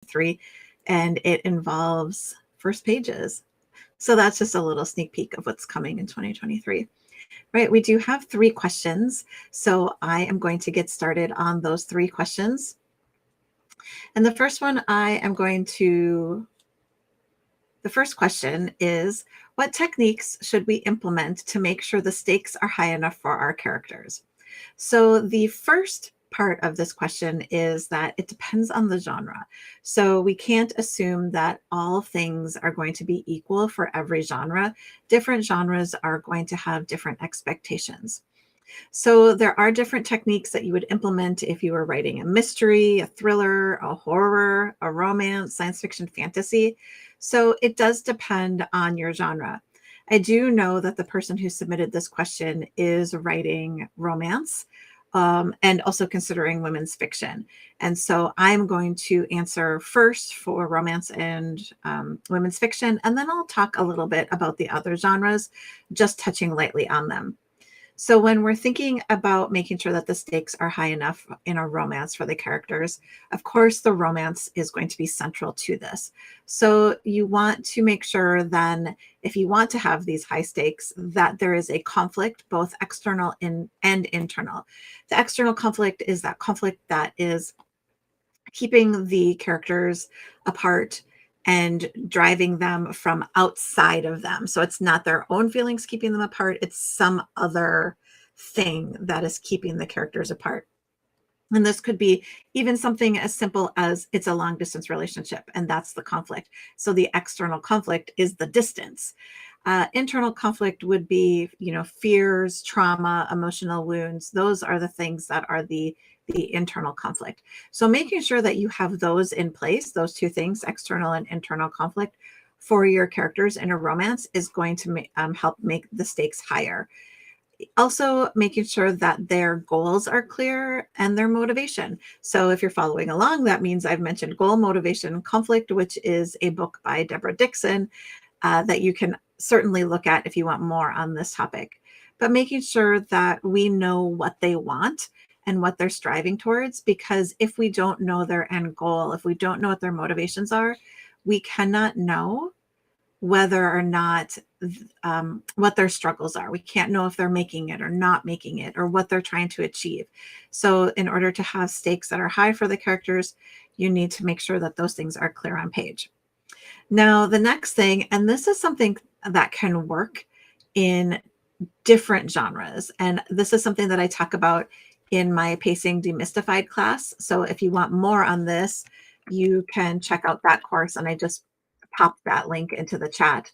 2023, and it involves first pages. So that's just a little sneak peek of what's coming in 2023. Right, we do have 3 questions, so I am going to get started on those 3 questions. And the first question is, what techniques should we implement to make sure the stakes are high enough for our characters? So the first part of this question is that it depends on the genre. So we can't assume that all things are going to be equal for every genre. Different genres are going to have different expectations. So there are different techniques that you would implement if you were writing a mystery, a thriller, a horror, a romance, science fiction, fantasy. So it does depend on your genre. I do know that the person who submitted this question is writing romance and also considering women's fiction. And so I'm going to answer first for romance and women's fiction, and then I'll talk a little bit about the other genres, just touching lightly on them. So when we're thinking about making sure that the stakes are high enough in a romance for the characters, of course, the romance is going to be central to this. So you want to make sure then, if you want to have these high stakes, that there is a conflict, both external and internal. The external conflict is that conflict that is keeping the characters apart and driving them from outside of them. So it's not their own feelings keeping them apart, it's some other thing that is keeping the characters apart. And this could be even something as simple as it's a long distance relationship, and that's the conflict. So the external conflict is the distance. Internal conflict would be, fears, trauma, emotional wounds. Those are the things that are the internal conflict. So making sure that you have those in place, those 2 things, external and internal conflict, for your characters in a romance is going to help make the stakes higher. Also making sure that their goals are clear and their motivation. So if you're following along, that means I've mentioned Goal, Motivation, Conflict, which is a book by Deborah Dixon that you can certainly look at if you want more on this topic. But making sure that we know what they want and what they're striving towards, because if we don't know their end goal, if we don't know what their motivations are, we cannot know whether or not what their struggles are. We can't know if they're making it or not making it, or what they're trying to achieve. So in order to have stakes that are high for the characters, you need to make sure that those things are clear on page. Now, the next thing, and this is something that can work in different genres, and this is something that I talk about in my Pacing Demystified class. So if you want more on this, you can check out that course, and I just popped that link into the chat.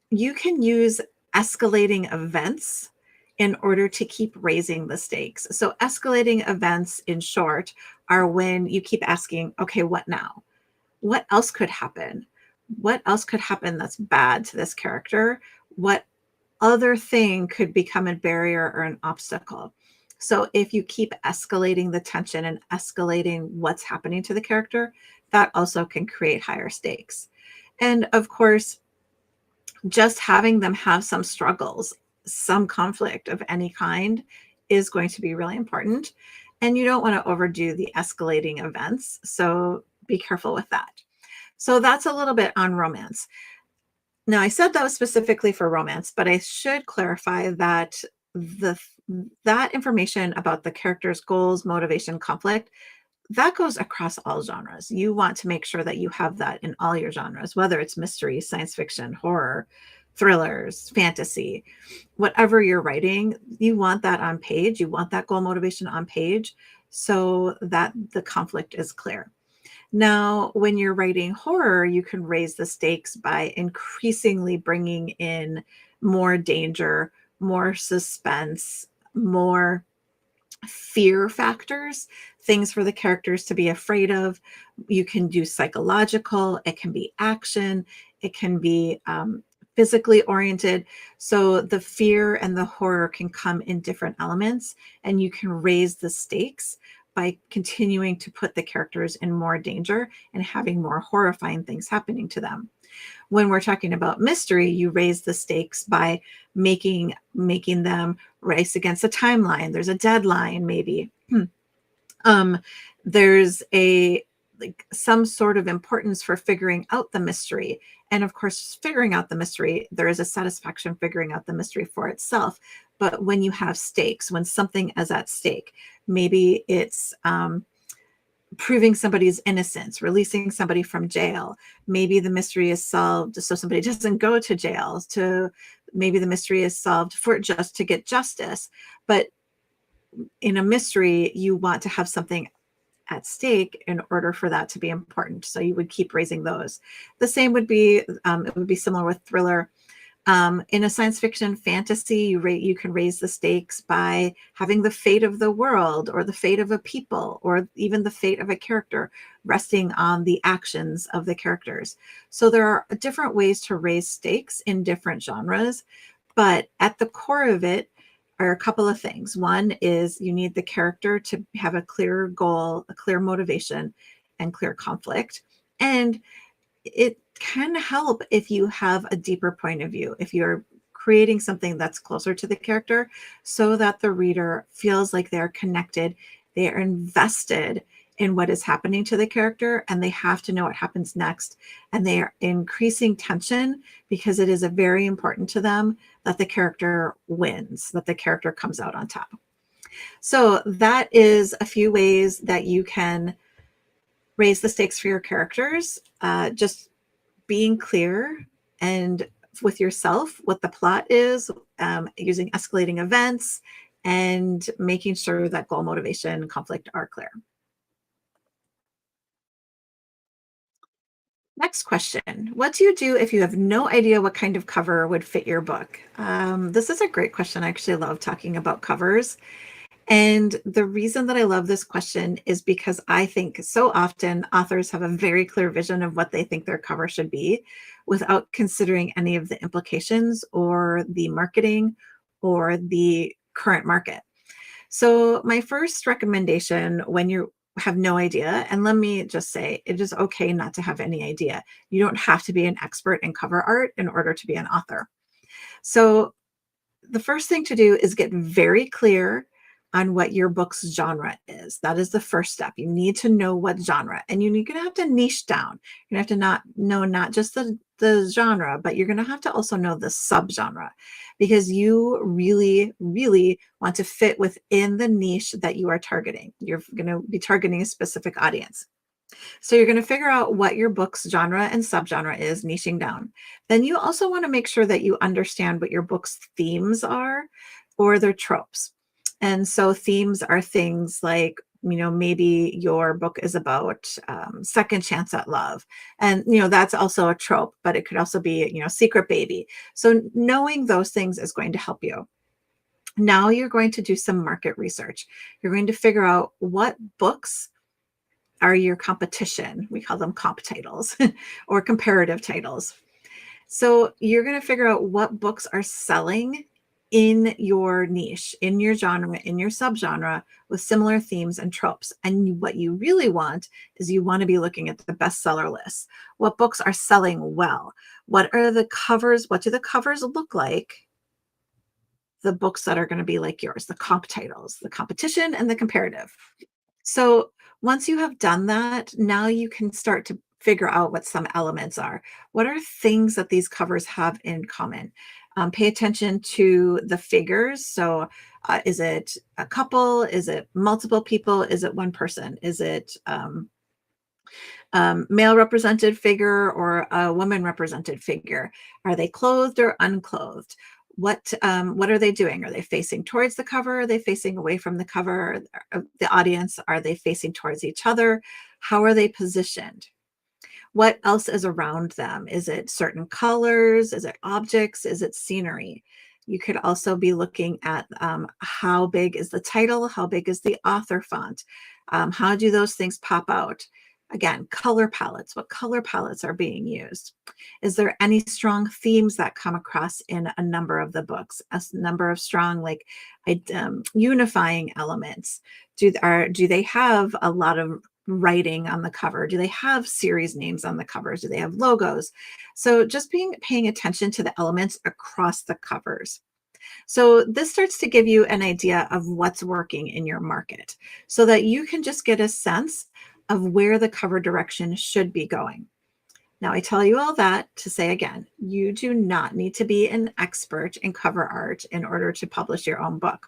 You can use escalating events in order to keep raising the stakes. So escalating events, in short, are when you keep asking, okay, what now? What else could happen? What else could happen that's bad to this character? What other thing could become a barrier or an obstacle? So if you keep escalating the tension and escalating what's happening to the character, that also can create higher stakes. And of course, just having them have some struggles, some conflict of any kind, is going to be really important. And you don't want to overdo the escalating events. So be careful with that. So that's a little bit on romance. Now, I said that was specifically for romance, but I should clarify that that information about the character's goals, motivation, conflict, that goes across all genres. You want to make sure that you have that in all your genres, whether it's mystery, science fiction, horror, thrillers, fantasy, whatever you're writing, you want that on page. You want that goal motivation on page so that the conflict is clear. Now, when you're writing horror, you can raise the stakes by increasingly bringing in more danger, more suspense, more fear factors, things for the characters to be afraid of. You can do psychological, it can be action, it can be physically oriented. So the fear and the horror can come in different elements, and you can raise the stakes by continuing to put the characters in more danger and having more horrifying things happening to them. When we're talking about mystery, you raise the stakes by making them race against a timeline. There's a deadline, maybe. There's a like some sort of importance for figuring out the mystery. And of course, figuring out the mystery, there is a satisfaction figuring out the mystery for itself. But when you have stakes, when something is at stake, maybe it's proving somebody's innocence, releasing somebody from jail. Maybe the mystery is solved so somebody doesn't go to jail. To maybe the mystery is solved for just to get justice. But in a mystery, you want to have something at stake in order for that to be important. So you would keep raising those. The same would be, it would be similar with thriller. In a science fiction fantasy, you can raise the stakes by having the fate of the world or the fate of a people or even the fate of a character resting on the actions of the characters. So there are different ways to raise stakes in different genres, but at the core of it are a couple of things. One is you need the character to have a clear goal, a clear motivation, and clear conflict. And it can help if you have a deeper point of view, if you're creating something that's closer to the character so that the reader feels like they're connected, they are invested in what is happening to the character, and they have to know what happens next. And they are increasing tension because it is very important to them that the character wins, that the character comes out on top. So that is a few ways that you can raise the stakes for your characters. Just being clear and with yourself what the plot is, using escalating events, and making sure that goal, motivation, and conflict are clear. Next question. What do you do if you have no idea what kind of cover would fit your book? This is a great question. I actually love talking about covers. And the reason that I love this question is because I think so often authors have a very clear vision of what they think their cover should be without considering any of the implications or the marketing or the current market. So my first recommendation when you have no idea, and let me just say, it is okay not to have any idea. You don't have to be an expert in cover art in order to be an author. So the first thing to do is get very clear on what your book's genre is. That is the first step. You need to know what genre, and you're going to have to niche down. You're going to have to not know not just the genre, but you're going to have to also know the subgenre, because you really, really want to fit within the niche that you are targeting. You're going to be targeting a specific audience. So you're going to figure out what your book's genre and subgenre is, niching down. Then you also want to make sure that you understand what your book's themes are or their tropes. And so themes are things like, maybe your book is about second chance at love. And, that's also a trope, but it could also be, secret baby. So knowing those things is going to help you. Now you're going to do some market research. You're going to figure out what books are your competition. We call them comp titles or comparative titles. So you're going to figure out what books are selling in your niche, in your genre, in your subgenre with similar themes and tropes. And what you really want is you want to be looking at the bestseller lists. What books are selling well? What are the covers? What do the covers look like? The books that are going to be like yours, the comp titles, the competition and the comparative. So once you have done that, now you can start to figure out what some elements are. What are things that these covers have in common? Pay attention to the figures. So is it a couple? Is it multiple people? Is it one person? Is it male represented figure or a woman represented figure? Are they clothed or unclothed? What are they doing? Are they facing towards the cover? Are they facing away from the cover? The audience, are they facing towards each other? How are they positioned? What else is around them? Is it certain colors? Is it objects? Is it scenery? You could also be looking at how big is the title? How big is the author font? How do those things pop out? Again, color palettes. What color palettes are being used? Is there any strong themes that come across in a number of the books? A number of strong, unifying elements. Do they have a lot of writing on the cover? Do they have series names on the covers? Do they have logos? So just paying attention to the elements across the covers. So this starts to give you an idea of what's working in your market so that you can just get a sense of where the cover direction should be going. Now, I tell you all that to say again, you do not need to be an expert in cover art in order to publish your own book.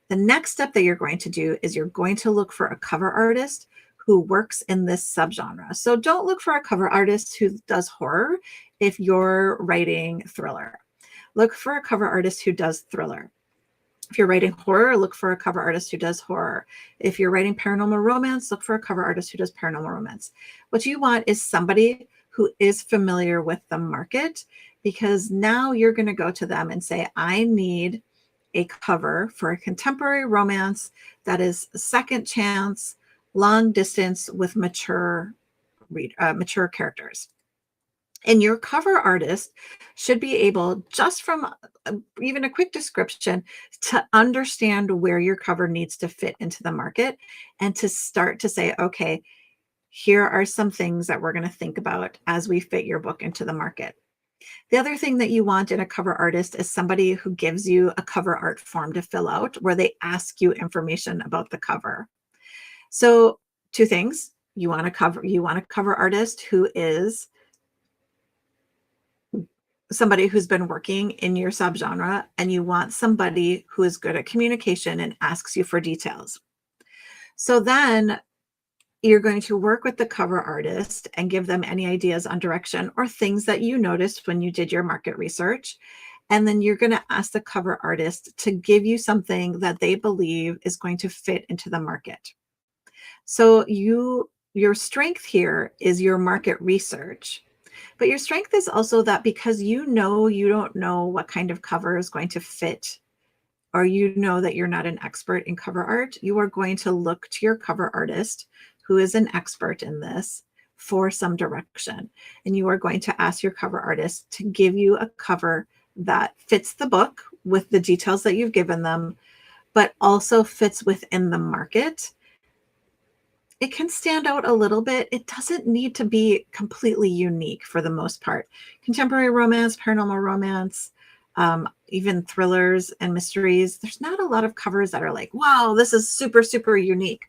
The next step that you're going to do is you're going to look for a cover artist who works in this subgenre. So don't look for a cover artist who does horror if you're writing thriller. Look for a cover artist who does thriller. If you're writing horror, look for a cover artist who does horror. If you're writing paranormal romance, look for a cover artist who does paranormal romance. What you want is somebody who is familiar with the market, because now you're going to go to them and say, I need a cover for a contemporary romance that is second chance, long distance with mature characters. And your cover artist should be able, just from even a quick description, to understand where your cover needs to fit into the market and to start to say, okay, here are some things that we're going to think about as we fit your book into the market. The other thing that you want in a cover artist is somebody who gives you a cover art form to fill out where they ask you information about the cover. So two things. You want a cover artist who is somebody who's been working in your subgenre, and you want somebody who is good at communication and asks you for details. So then you're going to work with the cover artist and give them any ideas on direction or things that you noticed when you did your market research. And then you're going to ask the cover artist to give you something that they believe is going to fit into the market. So your strength here is your market research. But your strength is also that because you don't know what kind of cover is going to fit, or you know that you're not an expert in cover art, you are going to look to your cover artist, who is an expert in this, for some direction. And you are going to ask your cover artist to give you a cover that fits the book with the details that you've given them, but also fits within the market. It can stand out a little bit. It doesn't need to be completely unique for the most part. Contemporary romance, paranormal romance, even thrillers and mysteries, there's not a lot of covers that are like, wow, this is super, super unique.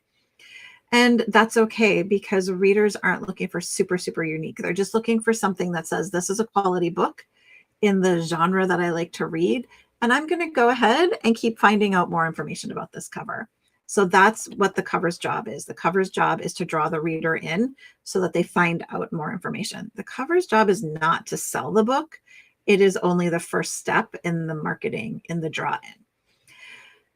And that's okay, because readers aren't looking for super, super unique. They're just looking for something that says, this is a quality book in the genre that I like to read. And I'm going to go ahead and keep finding out more information about this cover. So that's what the cover's job is. The cover's job is to draw the reader in so that they find out more information. The cover's job is not to sell the book. It is only the first step in the marketing, in the draw in.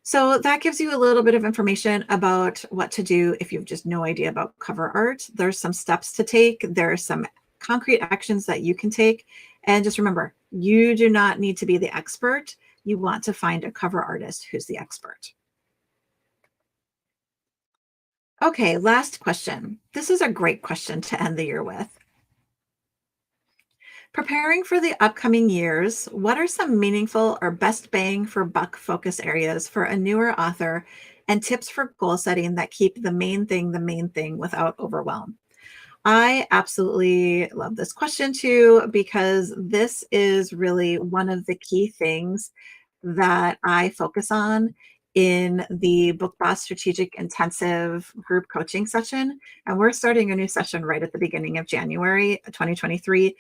So that gives you a little bit of information about what to do if you have just no idea about cover art. There's some steps to take. There are some concrete actions that you can take. And just remember, you do not need to be the expert. You want to find a cover artist who's the expert. Okay, last question. This is a great question to end the year with. Preparing for the upcoming years, what are some meaningful or best bang for buck focus areas for a newer author, and tips for goal setting that keep the main thing without overwhelm? I absolutely love this question too, because this is really one of the key things that I focus on in the Book Boss Strategic Intensive group coaching session. And we're starting a new session right at the beginning of January 2023.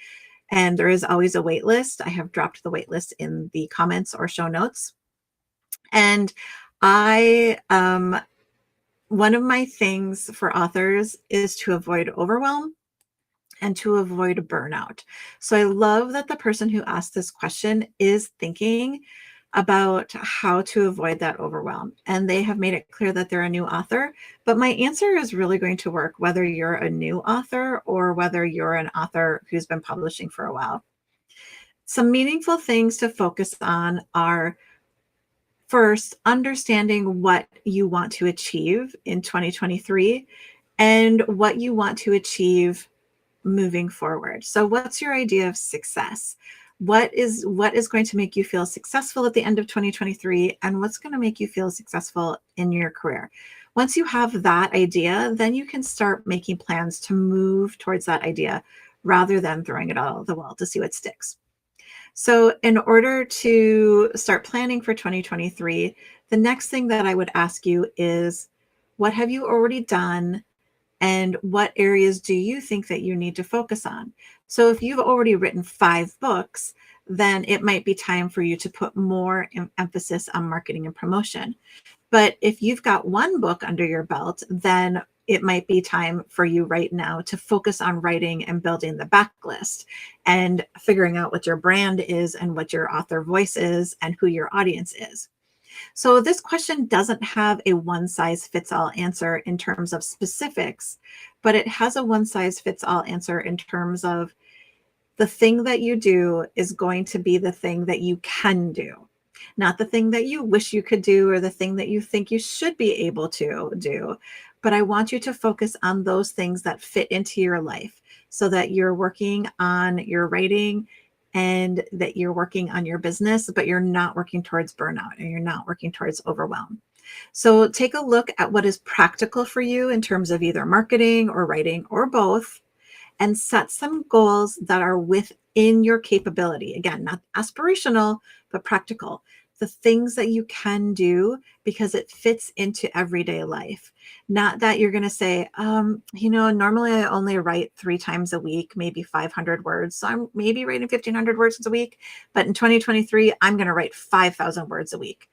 And there is always a wait list. I have dropped the wait list in the comments or show notes. And one of my things for authors is to avoid overwhelm and to avoid burnout. So I love that the person who asked this question is thinking about how to avoid that overwhelm. And they have made it clear that they're a new author. But my answer is really going to work whether you're a new author or whether you're an author who's been publishing for a while. Some meaningful things to focus on are, first, understanding what you want to achieve in 2023 and what you want to achieve moving forward. So what's your idea of success? What is going to make you feel successful at the end of 2023, and what's going to make you feel successful in your career? Once you have that idea, then you can start making plans to move towards that idea rather than throwing it all at the wall to see what sticks. So in order to start planning for 2023, the next thing that I would ask you is, what have you already done? And what areas do you think that you need to focus on? So if you've already written 5 books, then it might be time for you to put more emphasis on marketing and promotion. But if you've got 1 book under your belt, then it might be time for you right now to focus on writing and building the backlist and figuring out what your brand is and what your author voice is and who your audience is. So this question doesn't have a one size fits all answer in terms of specifics, but it has a one size fits all answer in terms of the thing that you do is going to be the thing that you can do, not the thing that you wish you could do or the thing that you think you should be able to do. But I want you to focus on those things that fit into your life so that you're working on your writing and that you're working on your business, but you're not working towards burnout and you're not working towards overwhelm. So take a look at what is practical for you in terms of either marketing or writing or both, and set some goals that are within your capability. Again, not aspirational, but practical. The things that you can do because it fits into everyday life. Not that you're going to say, normally I only write 3 times a week, maybe 500 words. So I'm maybe writing 1,500 words a week. But in 2023, I'm going to write 5,000 words a week.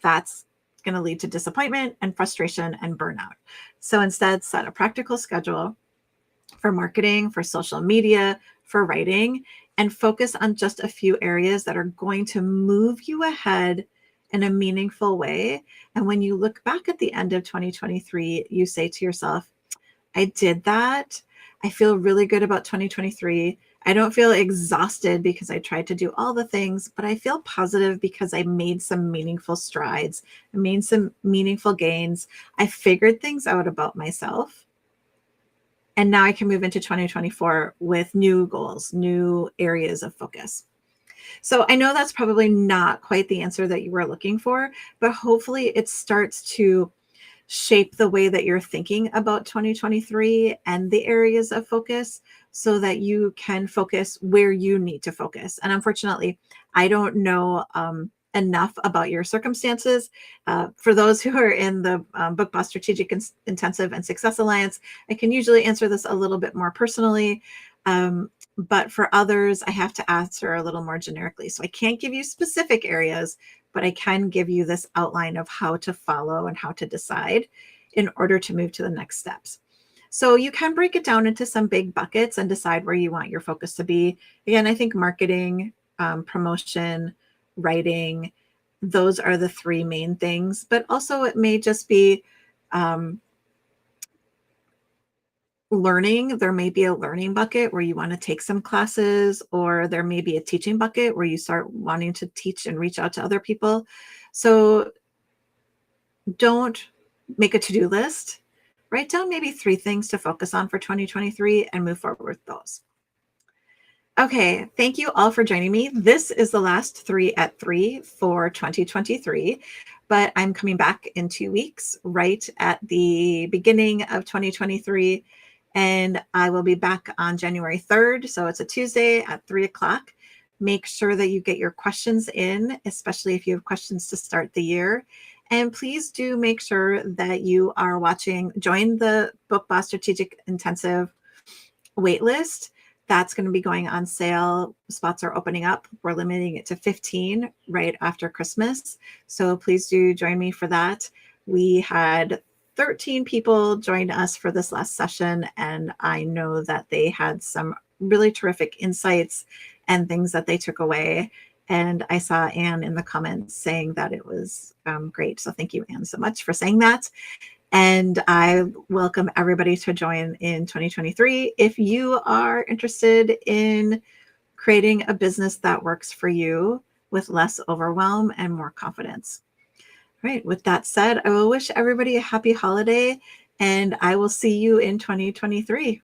That's going to lead to disappointment and frustration and burnout. So instead, set a practical schedule for marketing, for social media, for writing, and focus on just a few areas that are going to move you ahead in a meaningful way. And when you look back at the end of 2023, you say to yourself, I did that. I feel really good about 2023. I don't feel exhausted because I tried to do all the things, but I feel positive because I made some meaningful strides. I made some meaningful gains. I figured things out about myself. And now I can move into 2024 with new goals, new areas of focus. So I know that's probably not quite the answer that you were looking for, but hopefully it starts to shape the way that you're thinking about 2023 and the areas of focus so that you can focus where you need to focus. And unfortunately, I don't know enough about your circumstances. For those who are in the Book Boss Strategic Intensive and Success Alliance, I can usually answer this a little bit more personally. But for others, I have to answer a little more generically. So I can't give you specific areas, but I can give you this outline of how to follow and how to decide in order to move to the next steps. So you can break it down into some big buckets and decide where you want your focus to be. Again, I think marketing, promotion, writing, those are the 3 main things, but also it may just be learning. There may be a learning bucket where you want to take some classes, or there may be a teaching bucket where you start wanting to teach and reach out to other people. So don't make a to-do list. Write down maybe 3 things to focus on for 2023 and move forward with those. Okay, thank you all for joining me. This is the last 3 at 3 for 2023, but I'm coming back in 2 weeks, right at the beginning of 2023, and I will be back on January 3rd, so it's a Tuesday at 3 o'clock. Make sure that you get your questions in, especially if you have questions to start the year. And please do make sure that you are join the Book Boss Strategic Intensive waitlist. That's going to be going on sale. Spots are opening up. We're limiting it to 15 right after Christmas. So please do join me for that. We had 13 people join us for this last session, and I know that they had some really terrific insights and things that they took away. And I saw Anne in the comments saying that it was great. So thank you, Anne, so much for saying that. And I welcome everybody to join in 2023 if you are interested in creating a business that works for you with less overwhelm and more confidence. All right, with that said, I will wish everybody a happy holiday, and I will see you in 2023.